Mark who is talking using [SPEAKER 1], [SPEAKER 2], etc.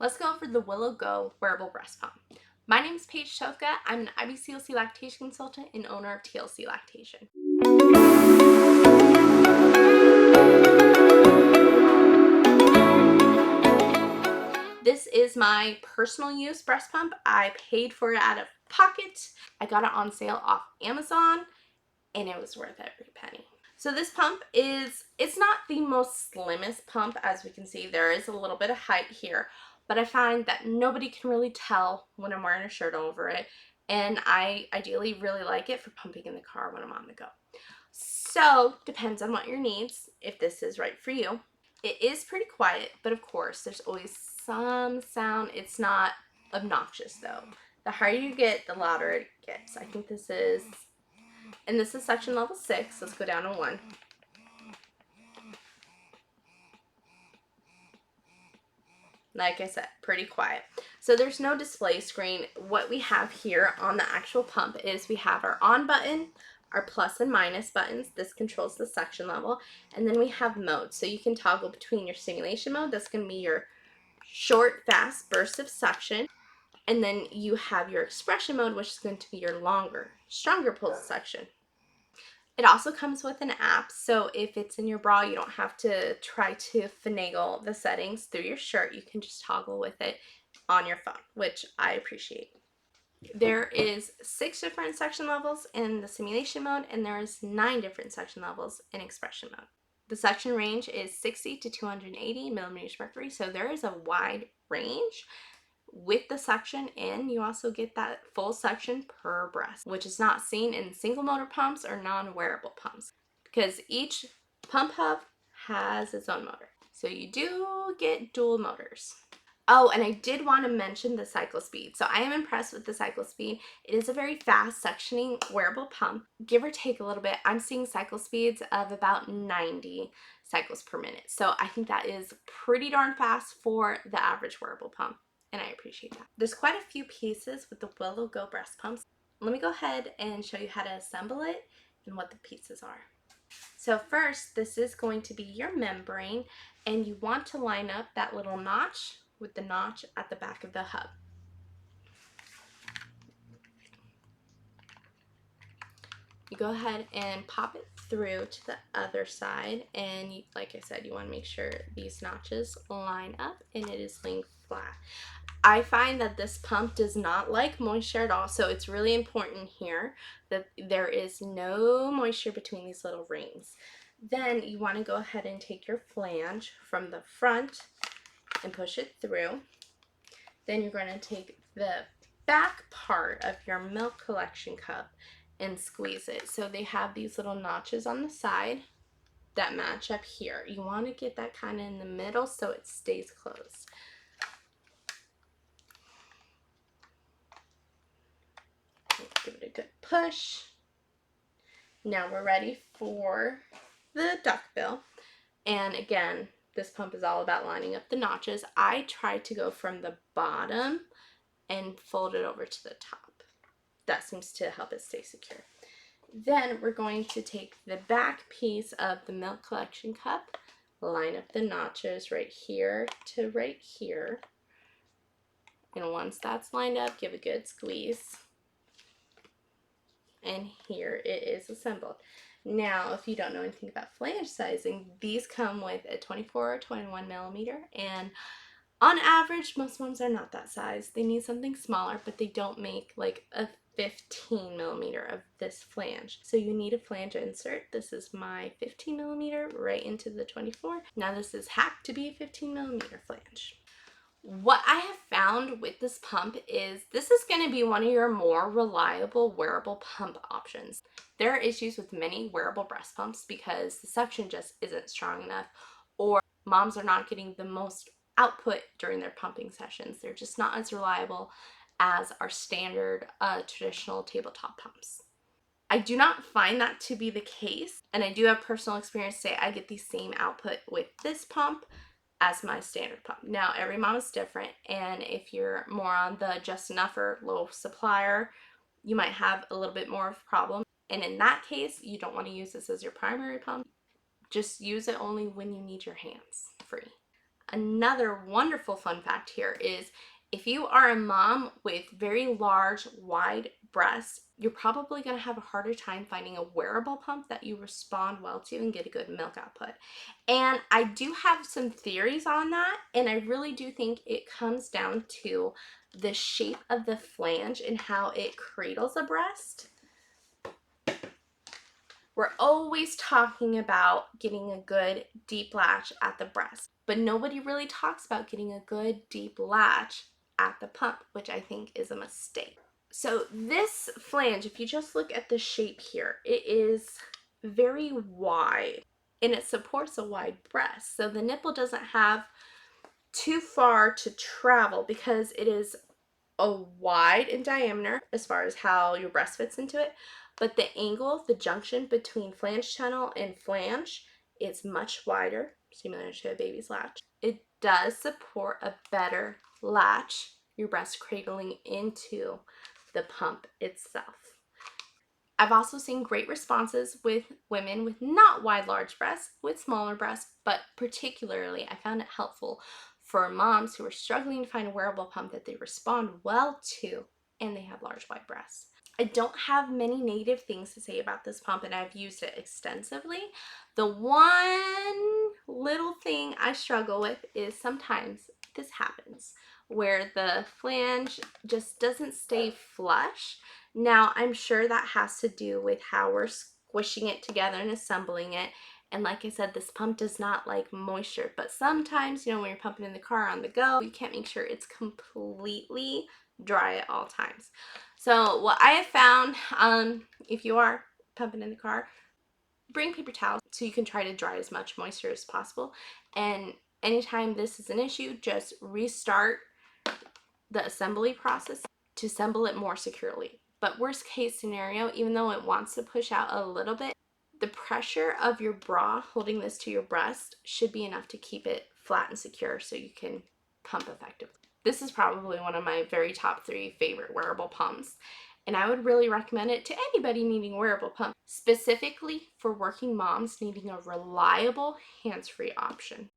[SPEAKER 1] Let's go over the Willow Go wearable breast pump. My name is Paige Tofka. I'm an IBCLC lactation consultant and owner of TLC Lactation. This is my personal use breast pump. I paid for it out of pocket. I got it on sale off Amazon and it was worth every penny. So this pump it's not the most slimmest pump. As we can see, there is a little bit of height here, but I find that nobody can really tell when I'm wearing a shirt over it, and I ideally really like it for pumping in the car when I'm on the go. So depends on what your needs, if this is right for you. It is pretty quiet, but of course there's always some sound. It's not obnoxious though. The higher you get, the louder it gets. I think this is section level 6. Let's go down to 1. Like I said, pretty quiet. So there's no display screen. What we have here on the actual pump is we have our on button, our plus and minus buttons. This controls the suction level. And then we have mode. So you can toggle between your stimulation mode. That's going to be your short, fast bursts of suction. And then you have your expression mode, which is going to be your longer, stronger pulls of suction. It also comes with an app, so if it's in your bra, you don't have to try to finagle the settings through your shirt. You can just toggle with it on your phone, which I appreciate. There is 6 different suction levels in the simulation mode, and there is 9 different suction levels in expression mode. The suction range is 60 to 280 millimeters mercury, so there is a wide range. With the suction in, you also get that full suction per breast, which is not seen in single motor pumps or non-wearable pumps, because each pump hub has its own motor. So you do get dual motors. Oh, and I did want to mention the cycle speed. So I am impressed with the cycle speed. It is a very fast suctioning wearable pump. Give or take a little bit, I'm seeing cycle speeds of about 90 cycles per minute. So I think that is pretty darn fast for the average wearable pump, and I appreciate that. There's quite a few pieces with the Willow Go breast pumps. Let me go ahead and show you how to assemble it and what the pieces are. So first, this is going to be your membrane, and you want to line up that little notch with the notch at the back of the hub. You go ahead and pop it through to the other side, and like I said, you want to make sure these notches line up and it is laying flat. I find that this pump does not like moisture at all, so it's really important here that there is no moisture between these little rings. Then you want to go ahead and take your flange from the front and push it through. Then you're going to take the back part of your milk collection cup and squeeze it. So they have these little notches on the side that match up here. You want to get that kind of in the middle so it stays closed. Give it a good push. Now we're ready for the duckbill. And again, this pump is all about lining up the notches. I try to go from the bottom and fold it over to the top. That seems to help it stay secure. Then we're going to take the back piece of the milk collection cup, line up the notches right here to right here. And once that's lined up, give a good squeeze. And here it is assembled. Now, if you don't know anything about flange sizing, these come with a 24 or 21 millimeter, and on average, most ones are not that size. They need something smaller, but they don't make like a 15 millimeter of this flange. So you need a flange insert. This is my 15 millimeter right into the 24. Now this is hacked to be a 15 millimeter flange. What I have found with this pump is this is going to be one of your more reliable wearable pump options. There are issues with many wearable breast pumps because the suction just isn't strong enough, or moms are not getting the most output during their pumping sessions. They're just not as reliable as our standard traditional tabletop pumps. I do not find that to be the case, and I do have personal experience say I get the same output with this pump as my standard pump. Now, every mom is different, and if you're more on the just enough or low supplier, you might have a little bit more of a problem. And in that case, you don't want to use this as your primary pump. Just use it only when you need your hands free. Another wonderful fun fact here is if you are a mom with very large, wide breasts, you're probably going to have a harder time finding a wearable pump that you respond well to and get a good milk output. And I do have some theories on that, and I really do think it comes down to the shape of the flange and how it cradles a breast. We're always talking about getting a good deep latch at the breast, but nobody really talks about getting a good deep latch at the pump, which I think is a mistake. So this flange, if you just look at the shape here, it is very wide and it supports a wide breast. So the nipple doesn't have too far to travel because it is a wide in diameter as far as how your breast fits into it, but the angle, the junction between flange channel and flange is much wider, similar to a baby's latch. It does support a better latch, your breast cradling into the pump itself. I've also seen great responses with women with not wide, large breasts, with smaller breasts, but particularly I found it helpful for moms who are struggling to find a wearable pump that they respond well to and they have large, wide breasts. I don't have many negative things to say about this pump, and I've used it extensively. The one little thing I struggle with is sometimes this happens where the flange just doesn't stay flush. Now, I'm sure that has to do with how we're squishing it together and assembling it. And like I said, this pump does not like moisture, but sometimes, you know, when you're pumping in the car on the go, you can't make sure it's completely dry at all times. So what I have found, if you are pumping in the car, bring paper towels so you can try to dry as much moisture as possible. And anytime this is an issue, just restart the assembly process to assemble it more securely. But worst case scenario, even though it wants to push out a little bit, the pressure of your bra holding this to your breast should be enough to keep it flat and secure so you can pump effectively. This is probably one of my very top 3 favorite wearable pumps, and I would really recommend it to anybody needing a wearable pump, specifically for working moms needing a reliable hands-free option.